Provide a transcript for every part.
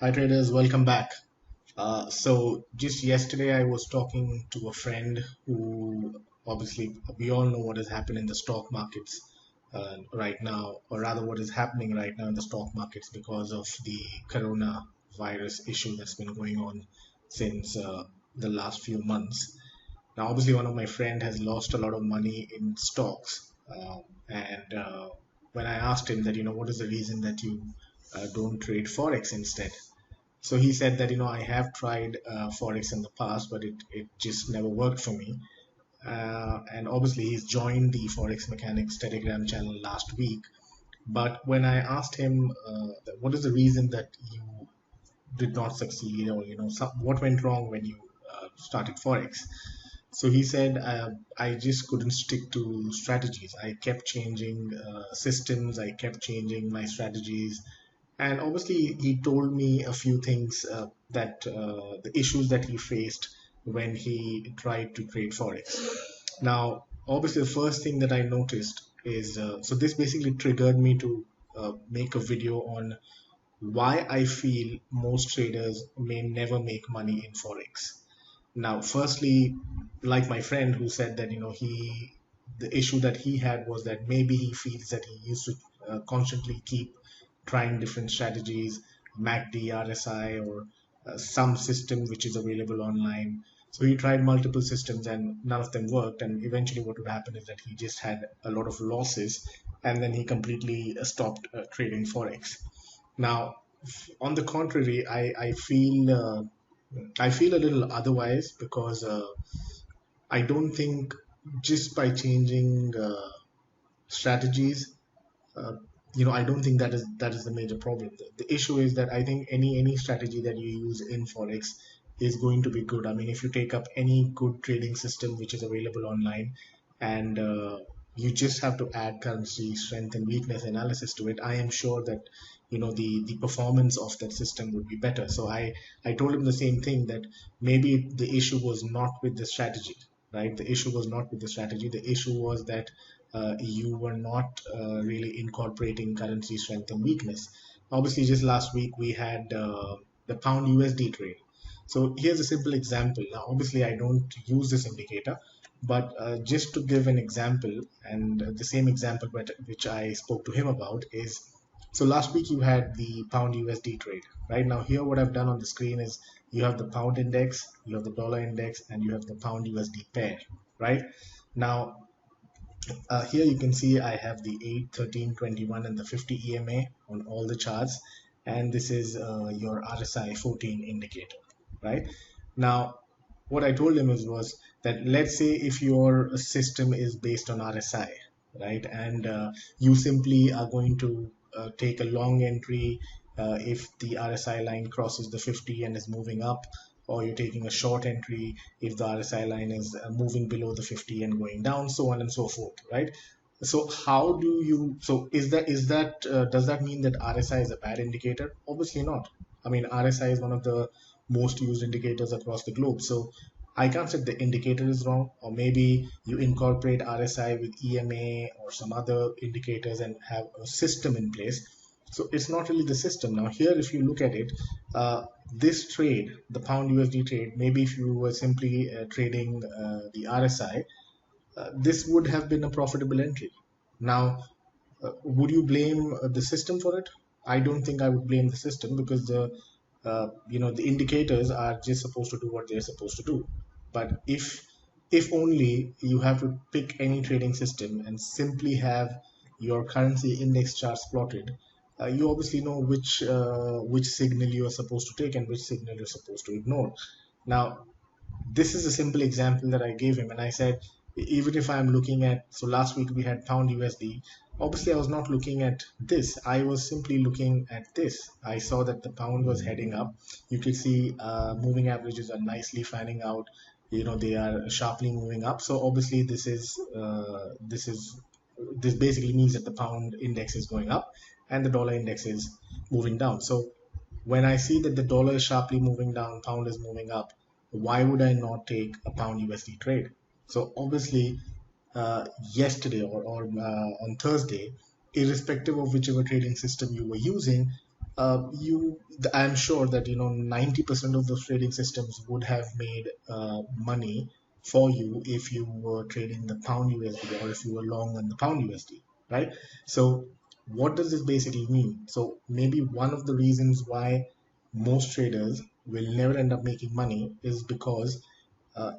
Hi traders, welcome back. So just yesterday I was talking to a friend who obviously we all know what has happened in the stock markets right now, or rather what is happening right now in the stock markets because of the coronavirus issue that's been going on since the last few months. Now, obviously, one of my friend has lost a lot of money in stocks, and when I asked him that, what is the reason that you don't trade forex instead? So he said that I have tried forex in the past, but it just never worked for me. And obviously he's joined the Forex Mechanics Telegram channel last week. But when I asked him what is the reason that you did not succeed, or what went wrong when you started forex, so he said, I just couldn't stick to strategies. I kept changing systems, I kept changing my strategies, and obviously, he told me a few things that the issues that he faced when he tried to trade forex. Now, obviously, the first thing that I noticed is so this basically triggered me to make a video on why I feel most traders may never make money in forex. Now, firstly, like my friend who said that the issue that he had was that maybe he feels that he used to constantly keep trying different strategies, MACD, RSI, or some system which is available online. So he tried multiple systems and none of them worked. And eventually, what would happen is that he just had a lot of losses, and then he completely stopped trading forex. Now, on the contrary, I feel a little otherwise because I don't think just by changing strategies, uh, I don't think that is the major problem. The issue is that I think any strategy that you use in forex is going to be good. I mean, if you take up any good trading system which is available online, and you just have to add currency strength and weakness analysis to it, I am sure that the performance of that system would be better. So I told him the same thing, that maybe the issue was not with the strategy, right? The issue was not with the strategy. The issue was that you were not really incorporating currency strength and weakness. Obviously, just last week we had the pound USD trade. So here's a simple example. Now, obviously, I don't use this indicator, but just to give an example, and the same example which I spoke to him about is, so last week you had the pound USD trade. Right now, here what I've done on the screen is you have the pound index, you have the dollar index, and you have the pound USD pair. Right now, here you can see I have the 8, 13, 21, and the 50 EMA on all the charts, and this is your RSI 14 indicator, right? Now, what I told him was that, let's say if your system is based on RSI, right, and you simply are going to take a long entry if the RSI line crosses the 50 and is moving up, or you're taking a short entry if the RSI line is moving below the 50 and going down, so on and so forth, right? So how do you, so is that does that mean that RSI is a bad indicator? Obviously not. I mean, RSI is one of the most used indicators across the globe. So I can't say the indicator is wrong, or maybe you incorporate RSI with EMA or some other indicators and have a system in place. So it's not really the system. Now here, if you look at it, this trade, the pound USD trade, maybe if you were simply trading the RSI, this would have been a profitable entry. Now, would you blame the system for it? I don't think I would blame the system, because the indicators are just supposed to do what they're supposed to do. But if only you have to pick any trading system and simply have your currency index charts plotted, you obviously know which signal you are supposed to take and which signal you're supposed to ignore. Now, this is a simple example that I gave him, and I said, even if I'm looking at, so last week we had pound USD. Obviously, I was not looking at this. I was simply looking at this. I saw that the pound was heading up. You could see moving averages are nicely fanning out. They are sharply moving up. So obviously, this basically means that the pound index is going up and the dollar index is moving down. So when I see that the dollar is sharply moving down, pound is moving up, why would I not take a pound USD trade? So obviously, yesterday or on Thursday, irrespective of whichever trading system you were using, I'm sure that 90% of those trading systems would have made money for you if you were trading the pound USD or if you were long on the pound USD, right? So what does this basically mean? So maybe one of the reasons why most traders will never end up making money is because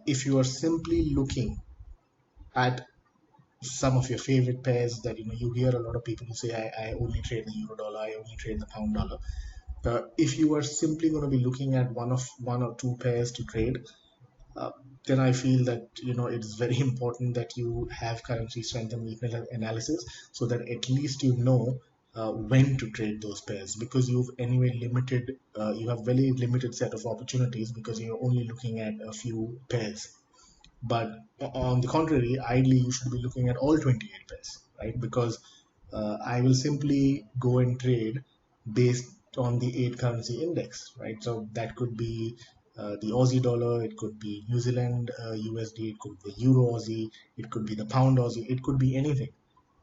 if you are simply looking at some of your favorite pairs that you hear a lot of people who say I only trade the euro dollar, I only trade the pound dollar. If you are simply going to be looking at one or two pairs to trade, uh, then I feel that it's very important that you have currency strength and weakness analysis so that at least when to trade those pairs, because you have very limited set of opportunities because you're only looking at a few pairs. But on the contrary, ideally, you should be looking at all 28 pairs, right? Because I will simply go and trade based on the eight currency index, right? So that could be the Aussie dollar, it could be New Zealand USD, it could be Euro Aussie, it could be the Pound Aussie, it could be anything,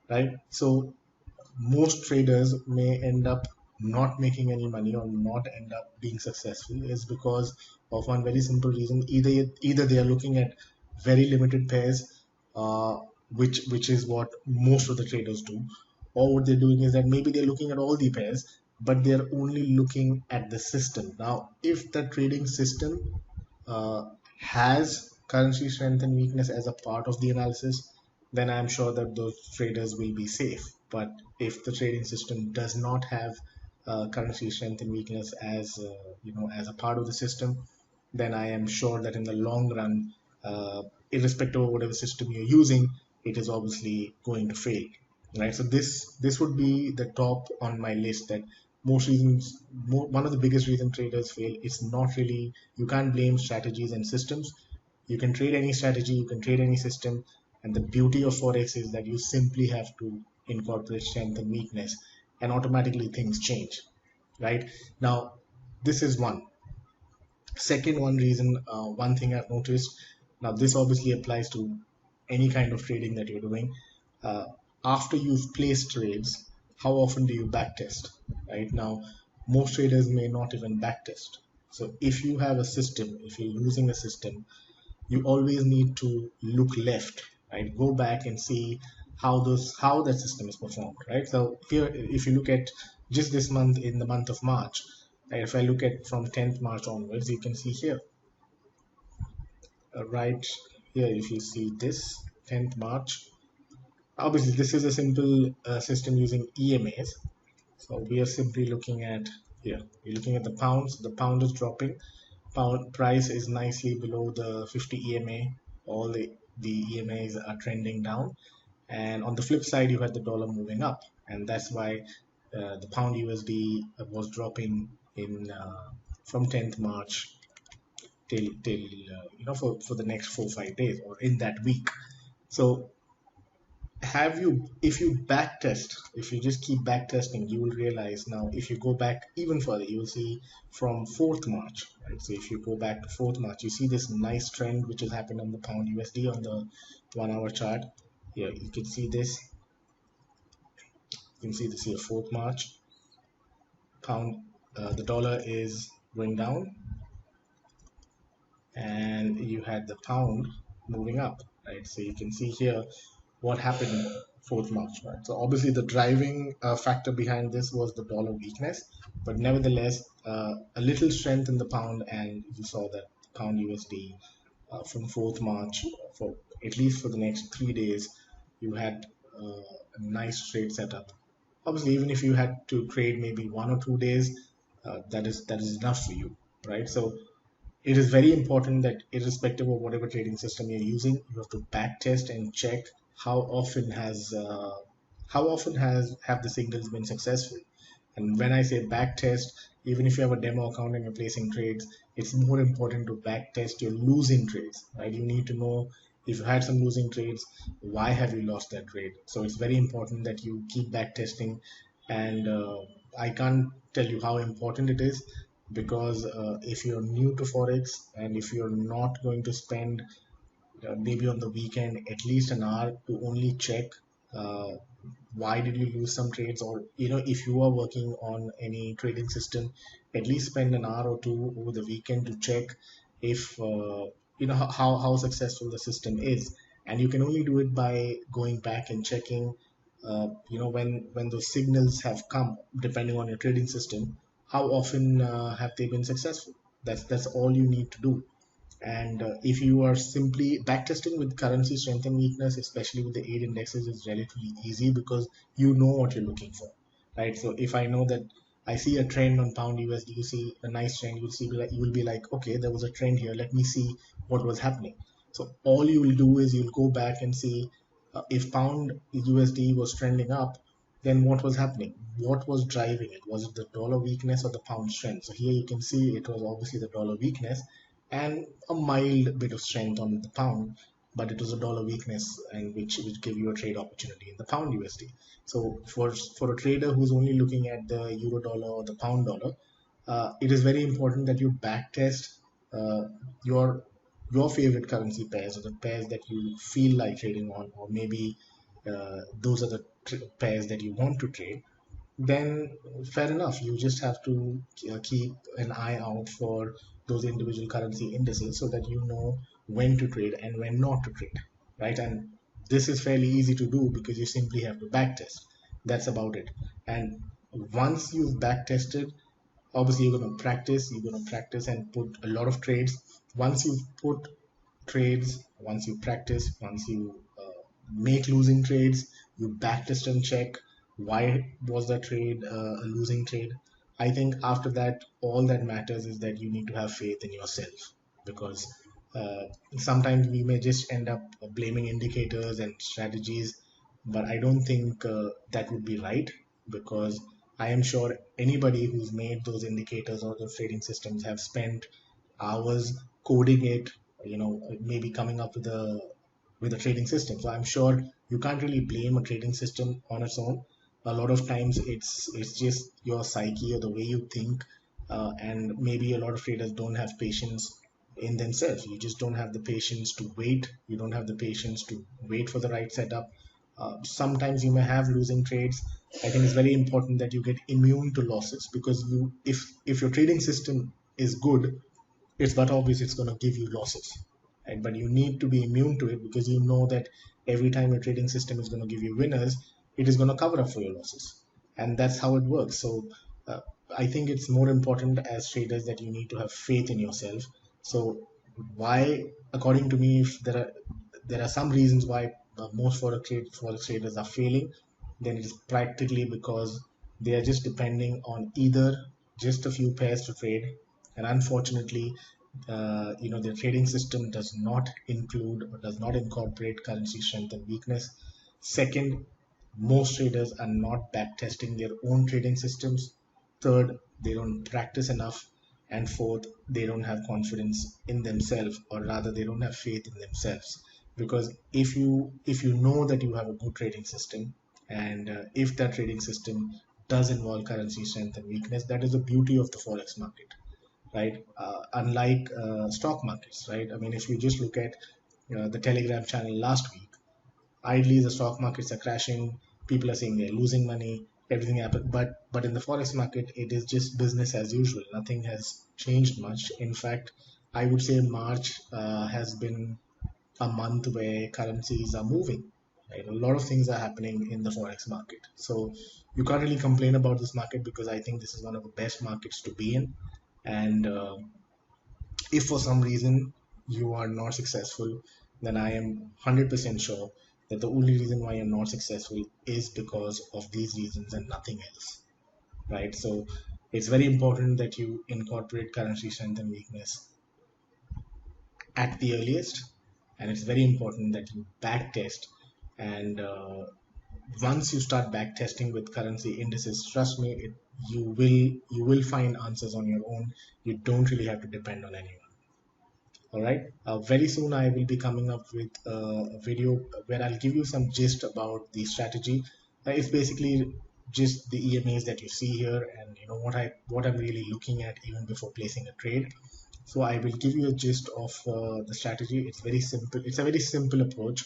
right? So most traders may end up not making any money or not end up being successful is because of one very simple reason. Either they are looking at very limited pairs, uh, which is what most of the traders do, or what they're doing is that maybe they're looking at all the pairs, but they're only looking at the system. Now, if the trading system uh, has currency strength and weakness as a part of the analysis, then I'm sure that those traders will be safe. But if the trading system does not have currency strength and weakness as a part of the system, then I am sure that in the long run, irrespective of whatever system you're using, it is obviously going to fail, right? So this would be the top on my list that one of the biggest reasons traders fail is not really, you can't blame strategies and systems. You can trade any strategy, you can trade any system, and the beauty of forex is that you simply have to incorporate strength and weakness, and automatically things change, right? Now, this is one. Second one reason, one thing I've noticed, now this obviously applies to any kind of trading that you're doing. Uh, After you've placed trades, how often do you backtest? Right now, most traders may not even backtest. So if you have a system, if you're using a system, you always need to look left, right? Go back and see how that system is performed, right? So here, if you look at just this month, in the month of March, right, if I look at from 10th March onwards, you can see here, right here, if you see this 10th March, obviously this is a simple system using EMAs. So we are simply looking at here. We're looking at the pounds. The pound is dropping. Pound price is nicely below the 50 EMA. All the EMAs are trending down. And on the flip side, you had the dollar moving up. And that's why the pound USD was dropping in from 10th March till for the next 4 or 5 days or in that week. So if you backtest, if you just keep backtesting, you will realize, now if you go back even further, you will see from 4th March, right? So if you go back to 4th March, you see this nice trend which has happened on the pound USD on the 1 hour chart. Here you can see this. You can see this here, 4th March, pound, the dollar is going down, and you had the pound moving up, right? So you can see here what happened 4th March, right? So obviously the driving factor behind this was the dollar weakness, but nevertheless, a little strength in the pound, and you saw that pound USD from 4th March, for at least for the next 3 days, you had a nice trade setup. Obviously, even if you had to trade maybe 1 or 2 days, that is enough for you, right? So it is very important that irrespective of whatever trading system you're using, you have to back test and check how often has have the signals been successful. And when I say back test, even if you have a demo account and you're placing trades, it's more important to back test your losing trades, right? You need to know if you had some losing trades, why have you lost that trade? So it's very important that you keep back testing. And I can't tell you how important it is, because if you're new to Forex and if you're not going to spend maybe on the weekend at least an hour to only check uh, why did you lose some trades, or if you are working on any trading system, at least spend an hour or two over the weekend to check if how successful the system is. And you can only do it by going back and checking when those signals have come, depending on your trading system, how often have they been successful. That's all you need to do. And if you are simply backtesting with currency strength and weakness, especially with the 8 indexes, is relatively easy because you know what you're looking for, right? So if I know that I see a trend on pound USD, you see a nice trend, you will be like, okay, there was a trend here. Let me see what was happening. So all you will do is you'll go back and see if pound USD was trending up, then what was happening? What was driving it? Was it the dollar weakness or the pound strength? So here you can see it was obviously the dollar weakness and a mild bit of strength on the pound, but it was a dollar weakness, and which give you a trade opportunity in the pound USD. So for a trader who's only looking at the euro dollar or the pound dollar, it is very important that you backtest uh, your your favorite currency pairs, or the pairs that you feel like trading on, or maybe those are the pairs that you want to trade. Then fair enough, you just have to keep an eye out for those individual currency indices so that you know when to trade and when not to trade, right? And this is fairly easy to do because you simply have to backtest. That's about it. And once you've backtested, obviously you're going to practice and put a lot of trades. Once you've put trades, once you practice, once you make losing trades, you backtest and check why was the trade a losing trade. I think after that, all that matters is that you need to have faith in yourself, because uh, sometimes we may just end up blaming indicators and strategies, but I don't think that would be right, because I am sure anybody who's made those indicators or those trading systems have spent hours coding it, maybe coming up with a trading system. So I'm sure you can't really blame a trading system on its own. A lot of times it's just your psyche or the way you think, and maybe a lot of traders don't have patience in themselves. You just don't have the patience to wait. You don't have the patience to wait for the right setup. Sometimes you may have losing trades. I think it's very important that you get immune to losses, because if your trading system is good, it's but obvious it's going to give you losses, right? But you need to be immune to it, because you know that every time your trading system is going to give you winners, it is going to cover up for your losses, and that's how it works. So uh, I think it's more important as traders that you need to have faith in yourself. So why, according to me, if there are some reasons why most forex traders are failing, then it is practically because they are just depending on either just a few pairs to trade, and unfortunately, their trading system does not include or does not incorporate currency strength and weakness. Second, most traders are not backtesting their own trading systems. Third, they don't practice enough. And fourth, they don't have confidence in themselves, or rather, they don't have faith in themselves. Because if you know that you have a good trading system, and if that trading system does involve currency strength and weakness, that is the beauty of the forex market, right? Unlike stock markets, right? I mean, if you just look at the Telegram channel last week, ideally the stock markets are crashing, people are saying they're losing money, everything happened. But in the forex market, it is just business as usual. Nothing has changed much. In fact, I would say March has been a month where currencies are moving. Right? A lot of things are happening in the forex market. So you can't really complain about this market, because I think this is one of the best markets to be in. And if for some reason you are not successful, then I am 100% sure that the only reason why you're not successful is because of these reasons and nothing else, right? So it's very important that you incorporate currency strength and weakness at the earliest, and it's very important that you back test. And once you start back testing with currency indices, trust me, you will find answers on your own. You don't really have to depend on anyone. All right. Very soon I will be coming up with a video where I'll give you some gist about the strategy. It's basically just the EMAs that you see here, and what I'm really looking at even before placing a trade. So I will give you a gist of the strategy. It's very simple. It's a very simple approach,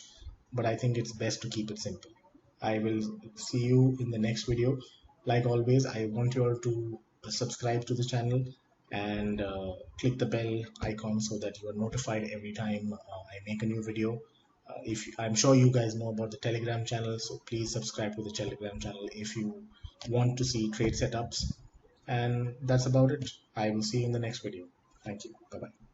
but I think it's best to keep it simple. I will see you in the next video. Like always, I want you all to subscribe to the channel and click the bell icon so that you are notified every time I make a new video. If I'm sure you guys know about the Telegram channel, so please subscribe to the Telegram channel if you want to see trade setups. And that's about it. I will see you in the next video. Thank you. Bye bye.